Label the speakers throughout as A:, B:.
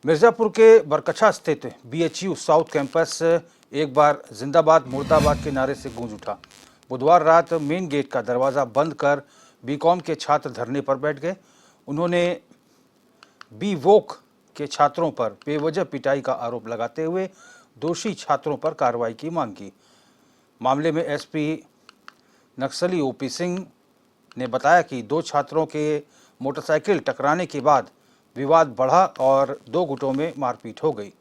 A: मिर्जापुर के बरकछा स्थित BHU south campus एक बार जिंदाबाद मुर्दाबाद के नारे से गूंज उठा। बुधवार रात मेन गेट का दरवाजा बंद कर बीकॉम के छात्र धरने पर बैठ गए। उन्होंने बी वोक के छात्रों पर बेवजह पिटाई का आरोप लगाते हुए दोषी छात्रों पर कार्रवाई की मांग की। मामले में एसपी नक्सली ओपी सिंह ने बताया कि दो छात्रों के मोटरसाइकिल टकराने के बाद विवाद बढ़ा और दो गुटों में मारपीट हो गई।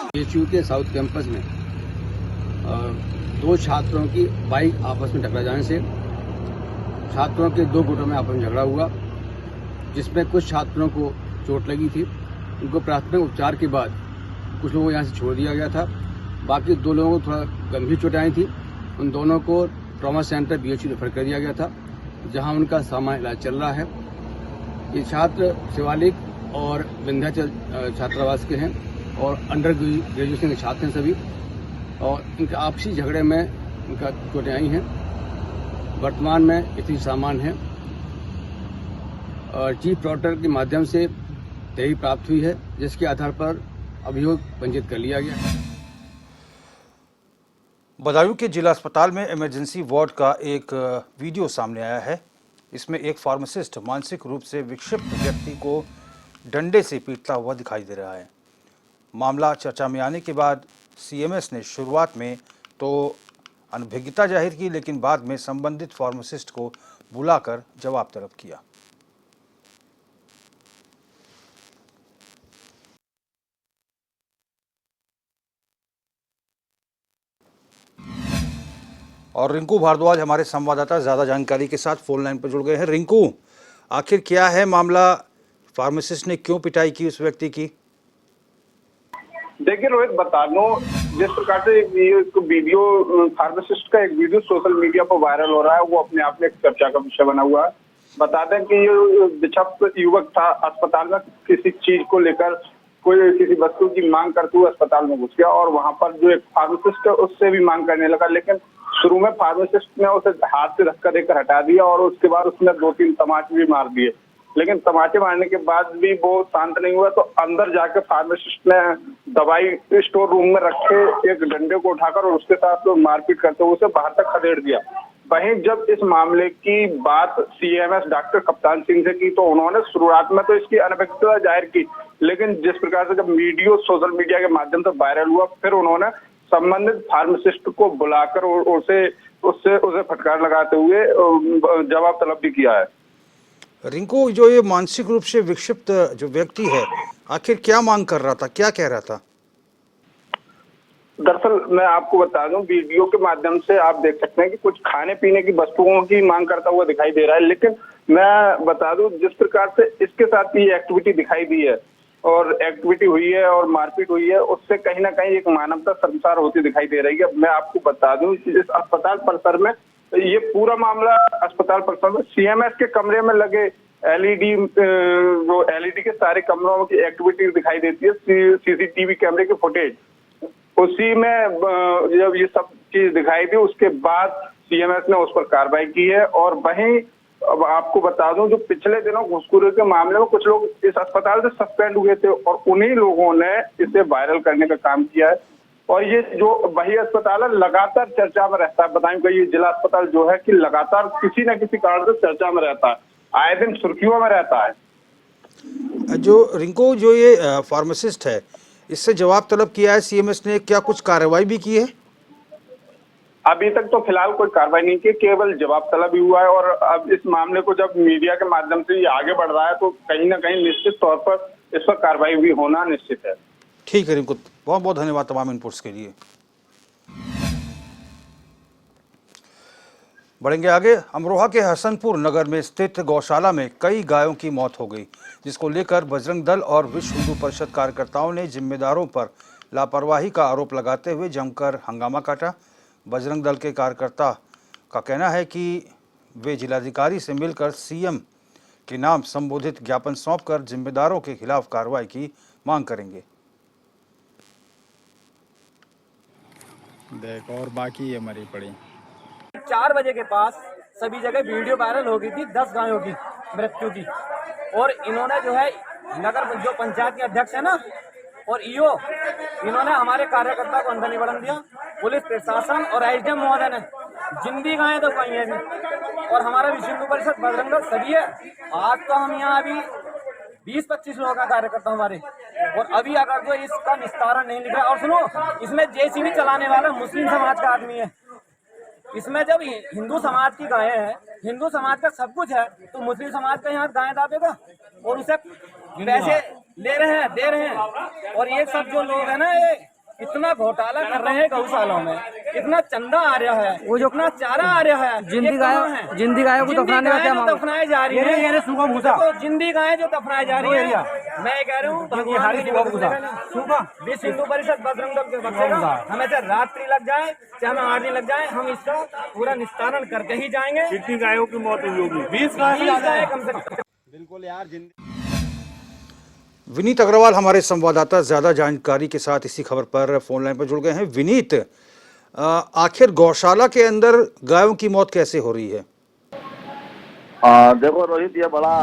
B: बीएचयू के साउथ कैंपस में दो छात्रों की बाइक आपस में टकरा जाने से छात्रों के दो गुटों में आपस में झगड़ा हुआ, जिसमें कुछ छात्रों को चोट लगी थी। उनको प्राथमिक उपचार के बाद कुछ लोगों को यहाँ से छोड़ दिया गया था। बाकी दो लोगों को थोड़ा गंभीर चोटें आई थी। उन दोनों को ट्रॉमा सेंटर बीएचयू रेफर कर दिया गया था, जहां उनका सामान्य इलाज चल रहा है। ये छात्र शिवालिक और विंध्याचल छात्रावास के हैं और अंडर ग्रेजुएशन के छात्र हैं सभी, और इनके आपसी झगड़े में इनका चोटें आई हैं। वर्तमान में स्थिति सामान्य है और चीफ प्रोक्टर के माध्यम से तहरीर प्राप्त हुई है, जिसके आधार पर अभियोग पंजीकृत कर लिया गया है।
A: बदायूं के जिला अस्पताल में इमरजेंसी वार्ड का एक वीडियो सामने आया है। इसमें एक फार्मासिस्ट मानसिक रूप से विक्षिप्त व्यक्ति को डंडे से पीटता हुआ दिखाई दे रहा है। मामला चर्चा में आने के बाद सीएमएस ने शुरुआत में तो अनभिज्ञता जाहिर की, लेकिन बाद में संबंधित फार्मासिस्ट को बुलाकर जवाब तलब किया। और रिंकू भारद्वाज हमारे संवाददाता ज्यादा जानकारी के साथ फोन लाइन पर जुड़ गए हैं। रिंकू, आखिर क्या है मामला? फार्मासिस्ट ने क्यों पिटाई की उस व्यक्ति की?
C: देखिए रोहित, बता दूं, जिस प्रकार से एक वीडियो फार्मासिस्ट का एक वीडियो सोशल मीडिया पर वायरल हो रहा है, वो अपने आप में एक चर्चा का विषय बना हुआ है। बता दें कि ये विक्षिप्त युवक था, अस्पताल में किसी चीज को लेकर कोई किसी वस्तु की मांग करते हुए अस्पताल में घुस गया और वहां पर जो एक फार्मासिस्ट है उससे भी मांग करने लगा, लेकिन शुरू में फार्मासिस्ट ने उसे हाथ से धक्का देकर हटा दिया और उसके बाद उसने 2-3 तमाचे भी मार दिए। लेकिन तमाचे मारने के बाद भी वो शांत नहीं हुआ, तो अंदर जाकर फार्मासिस्ट ने दवाई स्टोर रूम में रखे एक डंडे को उठाकर और उसके साथ मारपीट करते हुए उसे बाहर तक खदेड़ दिया। वहीं जब इस मामले की बात सीएमएस डॉक्टर कप्तान सिंह से की, तो उन्होंने शुरुआत में तो इसकी अनभिज्ञता जाहिर की, लेकिन जिस प्रकार से जब वीडियो सोशल मीडिया के माध्यम से वायरल हुआ, फिर उन्होंने संबंधित फार्मासिस्ट को बुलाकर उसे फटकार लगाते हुए जवाब तलब भी किया है।
A: रिंकू, जो ये मानसिक रूप से विक्षिप्त जो व्यक्ति है, आखिर क्या मांग कर रहा था, क्या कह रहा था?
C: दरअसल मैं आपको बता दूं, वीडियो के माध्यम से आप देख सकते हैं कि कुछ खाने पीने की वस्तुओं की मांग करता हुआ दिखाई दे रहा है। लेकिन मैं बता दूं, जिस प्रकार से इसके साथ ये एक्टिविटी दिखाई दी है और एक्टिविटी हुई है और मारपीट हुई है, उससे कहीं ना कहीं एक मानवता शर्मसार होती दिखाई दे रही है। मैं आपको बता दूं, इस अस्पताल परिसर में ये पूरा मामला अस्पताल परिसर में सीएमएस के कमरे में लगे एलईडी के सारे कमरों की एक्टिविटी दिखाई देती है, सीसीटीवी कैमरे की फुटेज, उसी में जब ये सब चीज दिखाई दी उसके बाद सीएमएस ने उस पर कार्रवाई की है। और वहीं अब आपको बता दूं, जो पिछले दिनों घुसखोरी के मामले में कुछ लोग इस अस्पताल से सस्पेंड हुए थे और उन्हीं लोगों ने इसे वायरल करने का काम किया है। और ये जो वही अस्पताल है, लगातार चर्चा में रहता है। बताएं कि ये जिला अस्पताल जो है कि लगातार किसी न किसी कारण से चर्चा में रहता है, आए दिन सुर्खियों में रहता है।
A: जो रिंकू, जो ये फार्मासिस्ट है, इससे जवाब तलब किया है सीएमएस ने, क्या कुछ कार्रवाई भी की है?
C: अभी तक तो फिलहाल कोई कार्रवाई नहीं की, केवल जवाब तलब ही हुआ है। और अब इस मामले को जब मीडिया के माध्यम से ये आगे बढ़ रहा है, तो कहीं ना कहीं निश्चित तौर पर इस पर कार्रवाई भी होना निश्चित है।
A: ठीक है रिंकू, बहुत बहुत धन्यवाद तमाम इनपुट्स के लिए। बढ़ेंगे आगे। अमरोहा के हसनपुर नगर में स्थित गौशाला में कई गायों की मौत हो गई, जिसको लेकर बजरंग दल और विश्व हिंदू परिषद कार्यकर्ताओं ने जिम्मेदारों पर लापरवाही का आरोप लगाते हुए जमकर हंगामा काटा। बजरंग दल के कार्यकर्ता का कहना है कि वे जिलाधिकारी से मिलकर सीएम के नाम संबोधित ज्ञापन सौंपकर जिम्मेदारों के खिलाफ कार्रवाई की मांग करेंगे।
D: देख और बाकी ये मरी पड़ी।
E: 4 बजे के पास सभी जगह वीडियो वायरल हो गई थी 10 गायों की मृत्यु की। और इन्होंने जो है नगर जो पंचायत के अध्यक्ष है ना और ईओ, इन्होंने हमारे कार्यकर्ता को अंदर नहीं बढ़ने दिया। पुलिस प्रशासन और एसडीएम महोदय ने जिंदी गायें तो पाई हैं अभी। और हमारा विश्व हिंदू परिषद बजरंग दल सभी है। आज तो हम यहाँ अभी 20-25 लोगों का कार्यकर्ता हमारे, और अभी अगर जो इसका निस्तारण नहीं निकला, और सुनो इसमें जेसीबी चलाने वाला मुस्लिम समाज का आदमी है। इसमें जब हिंदू समाज की गायें हैं, हिंदू समाज का सब कुछ है, तो मुस्लिम समाज का यहाँ गायें दाबेगा और उसे पैसे ले रहे हैं, दे रहे हैं। और ये सब जो लोग हैं ना, ये इतना घोटाला कर रहे हैं गौशालों में, इतना चंदा आ रहा है, वो जो इतना चारा आ रहा है, जिंदी गायों को दफनाने का क्या मामला? दफनाई जा रही है, तो जिंदी गायें जो दफनाई जा रही है, मैं कह रहा हूँ विश्व हिंदू परिषद बजरंग दल के बचेगा। हमें चाहे रात्रि लग जाए, चाहे हमें 8 दिन लग जाए, हम इसका पूरा निस्तारण करके ही जाएंगे।
F: कितनी गायों की मौत हुई होगी?
E: 20 गाय कम से कम।
D: बिल्कुल यार,
A: विनीत अग्रवाल हमारे संवाददाता ज्यादा जानकारी के साथ इसी खबर पर फोन लाइन पर जुड़ गए हैं। विनीत, आखिर गौशाला के अंदर गायों की मौत कैसे हो रही है?
G: देखो रोहित, ये बड़ा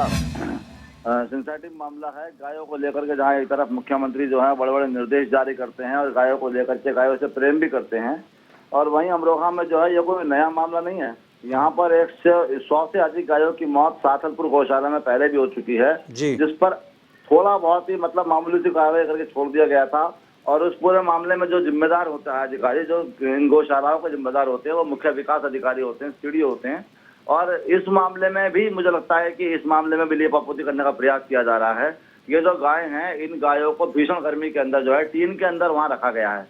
G: सेंसिटिव मामला है गायों को लेकर के, जहाँ एक तरफ मुख्यमंत्री जो है बड़े बड़े निर्देश जारी करते हैं और गायों को लेकर के गायों से प्रेम भी करते हैं, और वहीं अमरोहा में जो है ये कोई नया मामला नहीं है। यहाँ पर 100 से अधिक गायों की मौत साथलपुर गौशाला में पहले भी हो चुकी है, जिस पर थोड़ा बहुत ही मतलब मामूली सी कार्रवाई करके छोड़ दिया गया था। और उस पूरे मामले में जो जिम्मेदार होता है अधिकारी, जो इन गौशालाओं के जिम्मेदार होते हैं, वो मुख्य विकास अधिकारी होते हैं, सीडीओ होते हैं। और इस मामले में भी मुझे लगता है कि इस मामले में भी लेपापोती करने का प्रयास किया जा रहा है। ये जो गाय हैं, इन गायों को भीषण गर्मी के अंदर जो है टीन के अंदर वहाँ रखा गया है।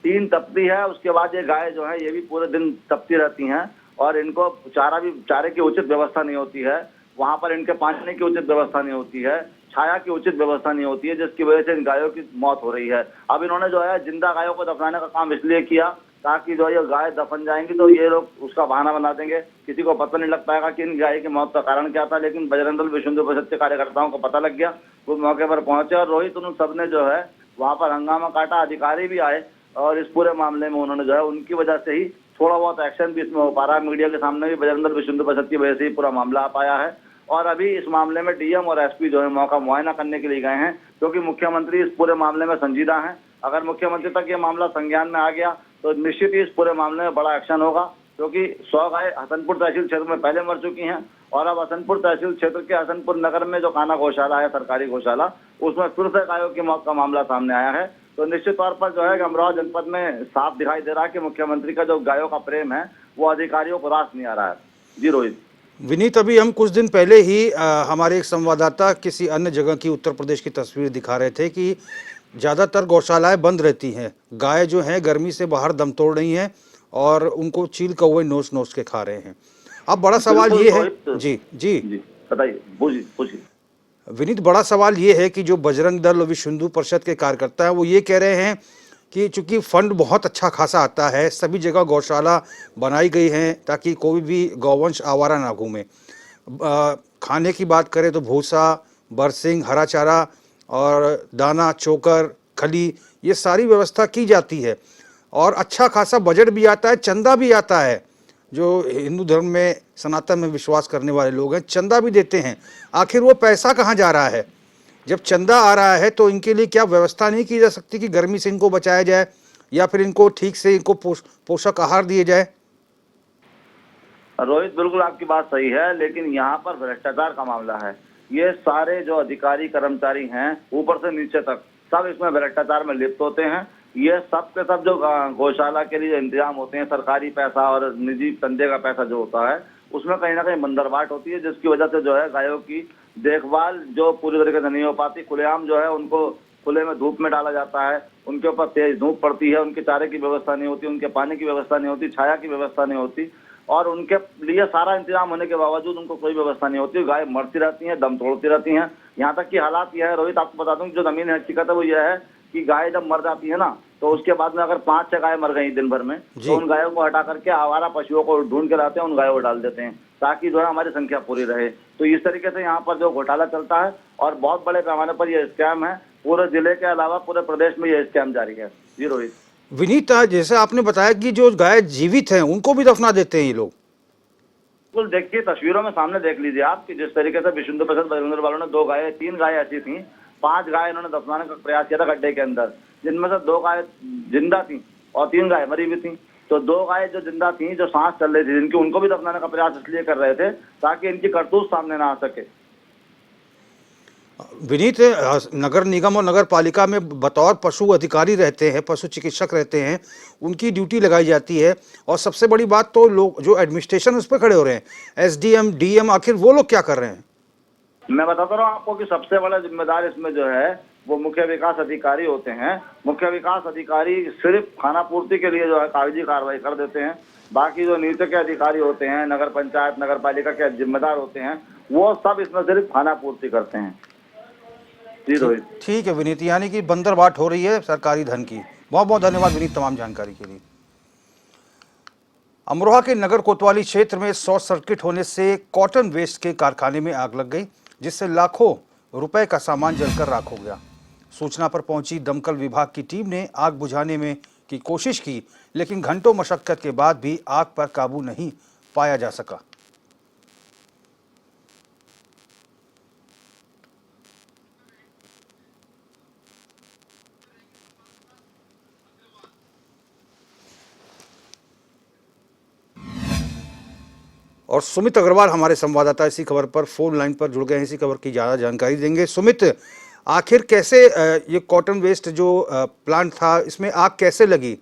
G: टीन तपती है, उसके बाद ये गाय जो है ये भी पूरे दिन तपती रहती हैं, और इनको चारे की उचित व्यवस्था नहीं होती है, वहाँ पर इनके पानी की उचित व्यवस्था नहीं होती है, छाया की उचित व्यवस्था नहीं होती है, जिसकी वजह से इन गायों की मौत हो रही है। अब इन्होंने जो है जिंदा गायों को दफनाने का काम इसलिए किया ताकि जो ये गाय दफन जाएंगी तो ये लोग उसका बहाना बना देंगे, किसी को पता नहीं लग पाएगा कि इन गाय की मौत का कारण क्या था। लेकिन बजरंग दल विश्व हिंदू परिषद के कार्यकर्ताओं को पता लग गया, वो मौके पर पहुंचे, और रोहित उन सब ने जो है वहाँ पर हंगामा काटा। अधिकारी भी आए और इस पूरे मामले में उन्होंने जो है उनकी वजह से ही थोड़ा बहुत एक्शन भी इसमें हो पा रहा है। मीडिया के सामने भी बजरंग दल विश्व हिंदू परिषद की वजह से ही पूरा मामला आ पाया है। और अभी इस मामले में डीएम और एसपी जो है मौका मुआयना करने के लिए गए हैं, क्योंकि मुख्यमंत्री इस पूरे मामले में संजीदा हैं। अगर मुख्यमंत्री तक ये मामला संज्ञान में आ गया तो निश्चित ही इस पूरे मामले में बड़ा एक्शन होगा, क्योंकि 100 गाय हसनपुर तहसील क्षेत्र में पहले मर चुकी हैं, और अब हसनपुर तहसील क्षेत्र के हसनपुर नगर में जो काना गौशाला है, सरकारी गौशाला, उसमें फिर से गायों की मौत का मामला सामने आया है। तो निश्चित तौर पर जो है अमरोहा जनपद में साफ दिखाई दे रहा है कि मुख्यमंत्री का जो गायों का प्रेम है वो अधिकारियों को रास नहीं आ रहा है। जी रोहित।
A: विनीत, अभी हम कुछ दिन पहले ही हमारे एक संवाददाता किसी अन्य जगह की उत्तर प्रदेश की तस्वीर दिखा रहे थे कि ज़्यादातर गौशालाएं बंद रहती हैं, गाय जो हैं गर्मी से बाहर दम तोड़ रही हैं और उनको चील कौवे नोच नोच के खा रहे हैं। अब बड़ा सवाल ये है, जी जी
G: बताइए, पूछिए
A: विनीत, बड़ा सवाल ये है कि जो बजरंग दल और विश्व हिंदू परिषद के कार्यकर्ता हैं वो ये कह रहे हैं कि चूंकि फंड बहुत अच्छा खासा आता है, सभी जगह गौशाला बनाई गई हैं ताकि कोई भी गौवंश आवारा ना घूमे। खाने की बात करें तो भूसा, बरसिंग, हरा चारा और दाना, चोकर, खली, ये सारी व्यवस्था की जाती है और अच्छा खासा बजट भी आता है, चंदा भी आता है। जो हिंदू धर्म में, सनातन में विश्वास करने वाले लोग हैं, चंदा भी देते हैं। आखिर वो पैसा कहाँ जा रहा है? जब चंदा आ रहा है तो इनके लिए क्या व्यवस्था नहीं की जा सकती कि गर्मी से इनको बचाया जाए या फिर इनको ठीक से इनको पोषक आहार दिए जाए?
G: रोहित, बिल्कुल आपकी बात सही है, लेकिन यहाँ पर भ्रष्टाचार का मामला है। ये सारे जो अधिकारी कर्मचारी हैं ऊपर से नीचे तक सब इसमें भ्रष्टाचार में लिप्त होते हैं। ये सब के सब जो गौशाला के लिए इंतजाम होते हैं, सरकारी पैसा और निजी धंधे का पैसा जो होता है, उसमें कहीं ना कहीं बंदरबाट होती है, जिसकी वजह से जो है गायों की देखभाल जो पूरी तरीके से नहीं हो पाती। खुलेआम जो है उनको खुले में धूप में डाला जाता है, उनके ऊपर तेज धूप पड़ती है, उनके चारे की व्यवस्था नहीं होती, उनके पानी की व्यवस्था नहीं होती, छाया की व्यवस्था नहीं होती, और उनके लिए सारा इंतजाम होने के बावजूद उनको कोई व्यवस्था नहीं होती। गाय मरती रहती हैं, दम तोड़ती रहती हैं। यहाँ तक कि हालात यह है रोहित, आपको बता दूं, जो जमीन हकीकत है वो यह है कि गाय जब मर जाती है ना, तो उसके बाद में अगर 5-6 गाय मर गई दिन भर में, तो उन गायों को हटा करके आवारा पशुओं को ढूंढ के लाते हैं, उन गायों को डाल देते हैं ताकि जो है हमारी संख्या पूरी रहे। तो इस तरीके से यहाँ पर जो घोटाला चलता है और बहुत बड़े पैमाने पर यह स्कैम है। पूरे जिले के अलावा पूरे प्रदेश में यह स्कैम जारी है। जी रोहित।
A: विनीता, जैसे आपने बताया कि जो गाय जीवित हैं उनको भी दफना देते हैं ये लोग।
G: बिल्कुल, देखिए तस्वीरों में सामने देख लीजिए आप कि जिस तरीके से विष्णु प्रसाद बजरंग वालों ने 2 गायें 3 गायें ऐसी थी, 5 गायें इन्होंने दफनाने का प्रयास किया था गड्ढे के अंदर, जिनमें से 2 गायें जिंदा थी और 3 गायें मरी हुई थी। तो 2 गायें जो जिंदा थी, जो सांस चल रही थी, जिनकी उनको भी दफनाने का प्रयास इसलिए कर रहे थे ताकि इनकी करतूत सामने ना आ सके।
A: विनीत, नगर निगम और नगर पालिका में बतौर पशु अधिकारी रहते हैं, पशु चिकित्सक रहते हैं, उनकी ड्यूटी लगाई जाती है। और सबसे बड़ी बात तो लोग जो एडमिनिस्ट्रेशन उस पर खड़े हो रहे हैं, एसडीएम, डीएम, आखिर वो लोग क्या कर रहे हैं?
G: मैं बताता रहा हूँ आपको कि सबसे बड़ा जिम्मेदार इसमें जो है वो मुख्य विकास अधिकारी होते हैं। मुख्य विकास अधिकारी सिर्फ खाना पूर्ति के लिए जो है कागजी कार्रवाई कर देते हैं। बाकी जो नीति के अधिकारी होते हैं, नगर पंचायत, नगर पालिका के जिम्मेदार होते हैं, वो सब इसमें सिर्फ खाना पूर्ति करते हैं। जी रोहित।
A: ठीक है विनीत, यानी कि बंदरबाट हो रही है सरकारी धन की। बहुत बहुत धन्यवाद विनीत तमाम जानकारी के लिए। अमरोहा के नगर कोतवाली क्षेत्र में शॉर्ट सर्किट होने से कॉटन वेस्ट के कारखाने में आग लग गई, जिससे लाखों रुपए का सामान जलकर राख हो गया। सूचना पर पहुंची दमकल विभाग की टीम ने आग बुझाने में की कोशिश की, लेकिन घंटों मशक्कत के बाद भी आग पर काबू नहीं पाया जा सका। और सुमित अग्रवाल हमारे संवाददाता इसी खबर पर फोन लाइन पर जुड़ गए हैं, इसी खबर की ज़्यादा जानकारी देंगे। सुमित, आखिर कैसे ये कॉटन वेस्ट जो प्लांट था, इसमें आग कैसे लगी?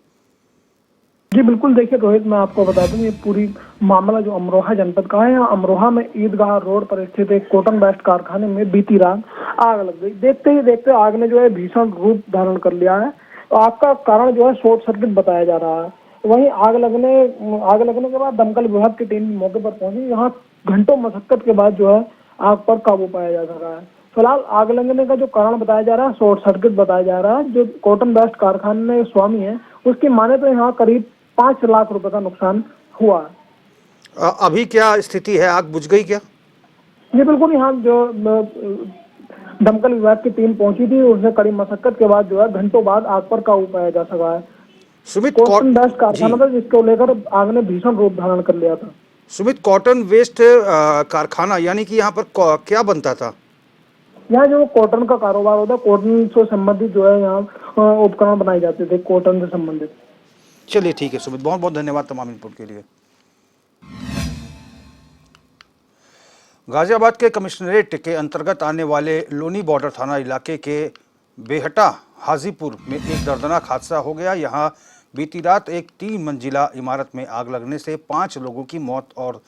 F: जी बिल्कुल, देखिए रोहित, मैं आपको बता दूं ये पूरी मामला जो अमरोहा जनपद का है। अमरोहा में ईदगाह रोड पर स्थित एक कॉटन वेस्ट कारखाने में बीती रात आग लग गई। देखते ही देखते आग ने जो है भीषण रूप धारण कर लिया है। तो आग का कारण जो है शॉर्ट सर्किट बताया जा रहा है। वहीं आग लगने के बाद दमकल विभाग की टीम मौके पर पहुंची। यहाँ घंटों मशक्कत के बाद जो है आग पर काबू पाया जा सका है। फिलहाल आग लगने का जो कारण बताया जा रहा है शॉर्ट सर्किट बताया जा रहा है। जो कॉटन वेस्ट कारखाने स्वामी है उसकी माने तो यहाँ करीब 5 लाख रुपए का नुकसान हुआ है।
A: अभी क्या स्थिति है, आग बुझ गई क्या?
F: जी बिल्कुल, यहाँ जो दमकल विभाग की टीम पहुंची थी, उसने कड़ी मशक्कत के बाद जो है घंटों बाद आग पर काबू पाया जा सका है।
A: सुमित,
F: कॉटन वेस्ट कारखाना था जिसको लेकर आग ने भीषण रूप धारण कर लिया था।
A: सुमित, कॉटन वेस्ट कारखाना यानी कि यहाँ पर क्या बनता था?
F: यहाँ जो कॉटन का कारोबार होता है, कॉटन से संबंधित जो है यहाँ उपकरण बनाए जाते थे कॉटन से संबंधित।
A: चलिए ठीक है सुमित, बहुत बहुत धन्यवाद तमाम इनपुट के लिए। गाजियाबाद के कमिश्नरेट के अंतर्गत आने वाले लोनी बॉर्डर थाना इलाके के बेहटा हाजीपुर में एक दर्दनाक हादसा हो गया। यहाँ बीती रात एक 3 मंजिला इमारत में आग लगने से 5 लोगों की मौत और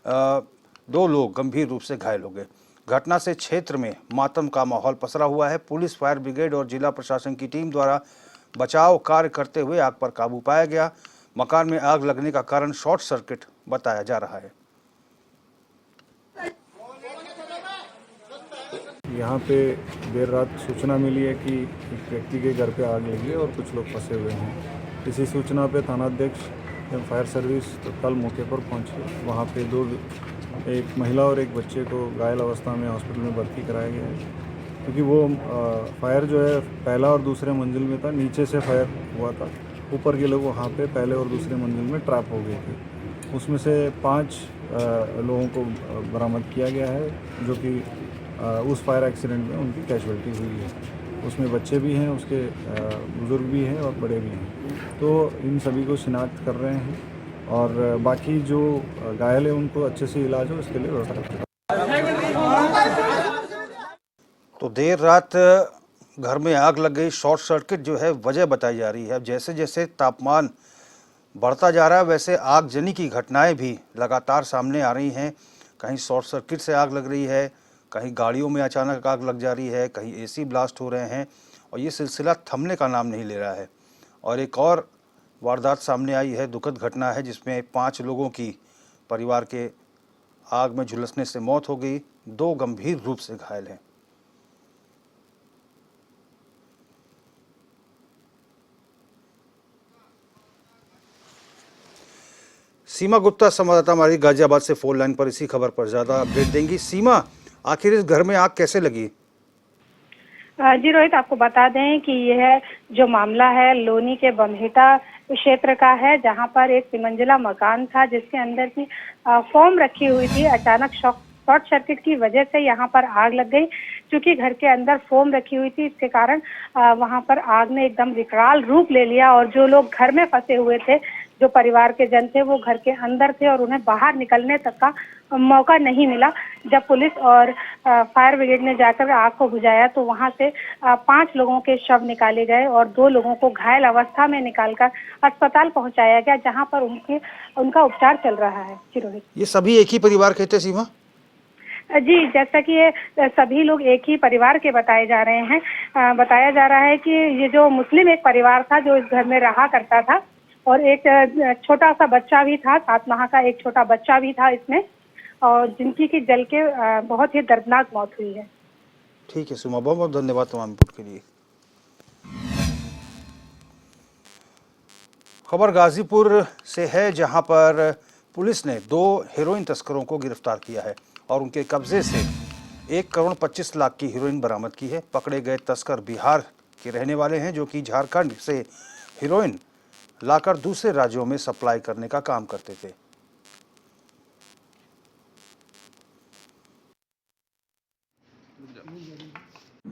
A: 2 लोग गंभीर रूप से घायल हो गए। घटना से क्षेत्र में मातम का माहौल पसरा हुआ है। पुलिस, फायर ब्रिगेड और जिला प्रशासन की टीम द्वारा बचाव कार्य करते हुए आग पर काबू पाया गया। मकान में आग लगने का कारण शॉर्ट सर्किट बताया जा रहा है।
D: यहाँ पे देर रात सूचना मिली है कि एक व्यक्ति के घर पे आग लगी है और कुछ लोग फंसे हुए हैं। इसी सूचना पे थानाध्यक्ष एवं फायर सर्विस तत्काल मौके पर पहुंचे। वहाँ पे एक महिला और एक बच्चे को घायल अवस्था में हॉस्पिटल में भर्ती कराया गया है, क्योंकि वो फायर जो है पहला और दूसरे मंजिल में था, नीचे से फायर हुआ था। ऊपर के लोग वहाँ पे पहले और दूसरे मंजिल में ट्रैप हो गए थे। उसमें से 5 लोगों को बरामद किया गया है, जो कि उस फायर एक्सीडेंट में उनकी कैजुअल्टी हुई है। उसमें बच्चे भी हैं, उसके बुज़ुर्ग भी हैं और बड़े भी हैं। तो इन सभी को शिनाख्त कर रहे हैं और बाकी जो घायल है उनको अच्छे से इलाज हो इसके लिए व्यवस्था।
A: तो देर रात घर में आग लग गई, शॉर्ट सर्किट जो है वजह बताई जा रही है। अब जैसे जैसे तापमान बढ़ता जा रहा है वैसे आगजनी की घटनाएं भी लगातार सामने आ रही हैं। कहीं शॉर्ट सर्किट से आग लग रही है, कहीं गाड़ियों में अचानक आग लग जा रही है, कहीं एसी ब्लास्ट हो रहे हैं और ये सिलसिला थमने का नाम नहीं ले रहा है। और एक और वारदात सामने आई है, दुखद घटना है, जिसमें 5 लोगों की परिवार के आग में झुलसने से मौत हो गई, 2 गंभीर रूप से घायल हैं। सीमा गुप्ता संवाददाता हमारी गाजियाबाद से फोन लाइन पर इसी खबर पर ज़्यादा अपडेट देंगी। सीमा, आखिर इस घर में आग कैसे लगी?
H: जी रोहित, आपको बता दें कि यह जो मामला है लोनी के बमहेटा क्षेत्र का है, जहां पर एक तिमंजिला मकान था जिसके अंदर की फोम रखी हुई थी। अचानक शॉर्ट सर्किट की वजह से यहां पर आग लग गई। क्योंकि घर के अंदर फोम रखी हुई थी, इसके कारण वहां पर आग ने एकदम विकराल रूप ले लिया और जो लोग घर में फंसे हुए थे, जो परिवार के जन थे, वो घर के अंदर थे और उन्हें बाहर निकलने तक का मौका नहीं मिला। जब पुलिस और फायर ब्रिगेड ने जाकर आग को बुझाया तो वहां से 5 लोगों के शव निकाले गए और 2 लोगों को घायल अवस्था में निकालकर अस्पताल पहुंचाया गया, जहां पर उनका उपचार चल रहा है। चिरोहित,
A: ये सभी एक ही परिवार के थे सीमा?
H: जी, जैसा कि ये सभी लोग एक ही परिवार के बताए जा रहे हैं। बताया जा रहा है कि ये जो मुस्लिम एक परिवार था जो इस घर में रहा करता था और एक छोटा सा बच्चा भी था, 7 माह का एक छोटा बच्चा भी था इसमें, और जिनकी की जल के बहुत ही दर्दनाक मौत हुई है।
A: ठीक है सुमा, बहुत बहुत धन्यवाद तमाम इनपुट के लिए। खबर गाजीपुर से है, जहां पर पुलिस ने 2 हेरोइन तस्करों को गिरफ्तार किया है और उनके कब्जे से 1 करोड़ 25 लाख की हेरोइन बरामद की है। पकड़े गए तस्कर बिहार के रहने वाले हैं, जो कि झारखंड से हेरोइन लाकर दूसरे राज्यों में सप्लाई करने का काम करते थे।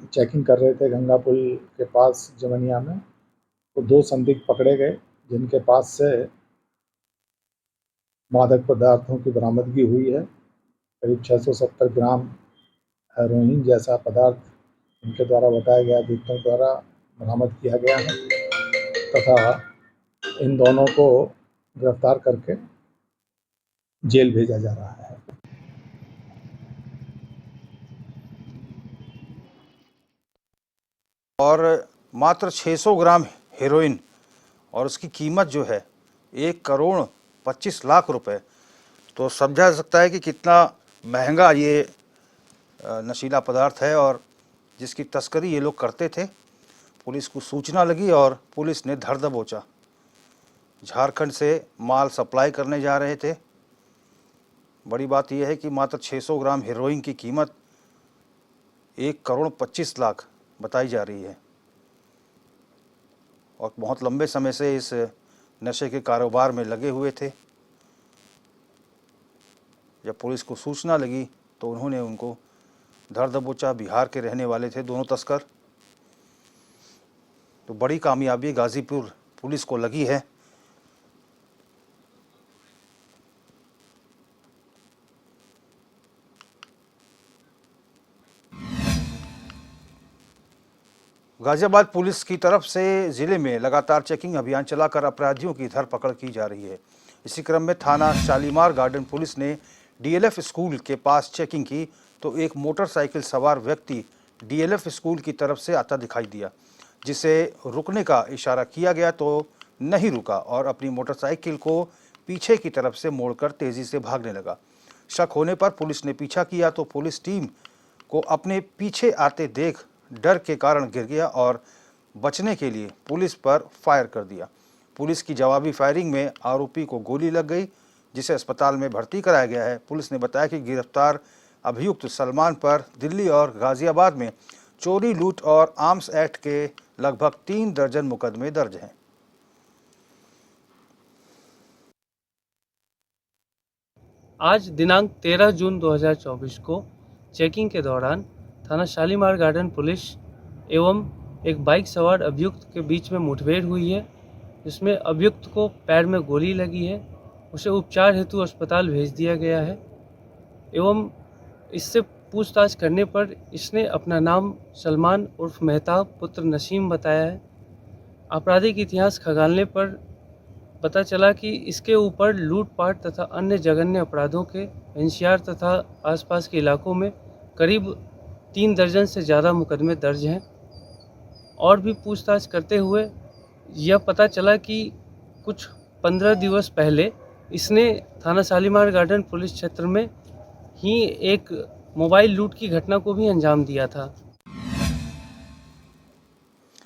I: चेकिंग कर रहे थे गंगा पुल के पास जमनिया में, तो 2 संदिग्ध पकड़े गए जिनके पास से मादक पदार्थों की बरामदगी हुई है। करीब 670 ग्राम हेरोइन जैसा पदार्थ इनके द्वारा बताया गया अभियुक्तों द्वारा बरामद किया गया है तथा इन दोनों को गिरफ्तार करके जेल भेजा जा रहा है।
A: और मात्र 600 ग्राम हेरोइन और उसकी कीमत जो है 1 करोड़ 25 लाख रुपए, तो समझा सकता है कि कितना महंगा ये नशीला पदार्थ है और जिसकी तस्करी ये लोग करते थे। पुलिस को सूचना लगी और पुलिस ने धर दबोचा। झारखंड से माल सप्लाई करने जा रहे थे। बड़ी बात यह है कि मात्र 600 ग्राम हेरोइन की कीमत 1 करोड़ 25 लाख बताई जा रही है और बहुत लंबे समय से इस नशे के कारोबार में लगे हुए थे। जब पुलिस को सूचना लगी तो उन्होंने उनको धर दबोचा। बिहार के रहने वाले थे दोनों तस्कर। तो बड़ी कामयाबी गाजीपुर पुलिस को लगी है। गाजियाबाद पुलिस की तरफ से जिले में लगातार चेकिंग अभियान चलाकर अपराधियों की धरपकड़ की जा रही है। इसी क्रम में थाना शालीमार गार्डन पुलिस ने डीएलएफ स्कूल के पास चेकिंग की तो एक मोटरसाइकिल सवार व्यक्ति डीएलएफ स्कूल की तरफ से आता दिखाई दिया, जिसे रुकने का इशारा किया गया तो नहीं रुका और अपनी मोटरसाइकिल को पीछे की तरफ से मोड़कर तेजी से भागने लगा। शक होने पर पुलिस ने पीछा किया तो पुलिस टीम को अपने पीछे आते देख डर के कारण गिर गया और बचने के लिए पुलिस पर फायर कर दिया। पुलिस की जवाबी फायरिंग में आरोपी को गोली लग गई, जिसे अस्पताल में भर्ती कराया गया है। पुलिस ने बताया कि गिरफ्तार अभियुक्त सलमान पर दिल्ली और गाजियाबाद में चोरी, लूट और आर्म्स एक्ट के लगभग 3 दर्जन मुकदमे दर्ज हैं।
J: आज दिनांक 13 जून 2024 को चेकिंग के दौरान थाना शालीमार गार्डन पुलिस एवं एक बाइक सवार अभियुक्त के बीच में मुठभेड़ हुई है, जिसमें अभियुक्त को पैर में गोली लगी है। उसे उपचार हेतु अस्पताल भेज दिया गया है एवं इससे पूछताछ करने पर इसने अपना नाम सलमान उर्फ मेहताब पुत्र नसीम बताया है। आपराधिक इतिहास खंगालने पर पता चला कि इसके ऊपर लूटपाट तथा अन्य जघन्य अपराधों के एनसीआर तथा आसपास के इलाकों में करीब 3 दर्जन से ज़्यादा मुकदमे दर्ज हैं। और भी पूछताछ करते हुए यह पता चला कि कुछ 15 दिवस पहले इसने थाना शालीमार गार्डन पुलिस क्षेत्र में ही एक मोबाइल लूट की घटना को भी अंजाम दिया था।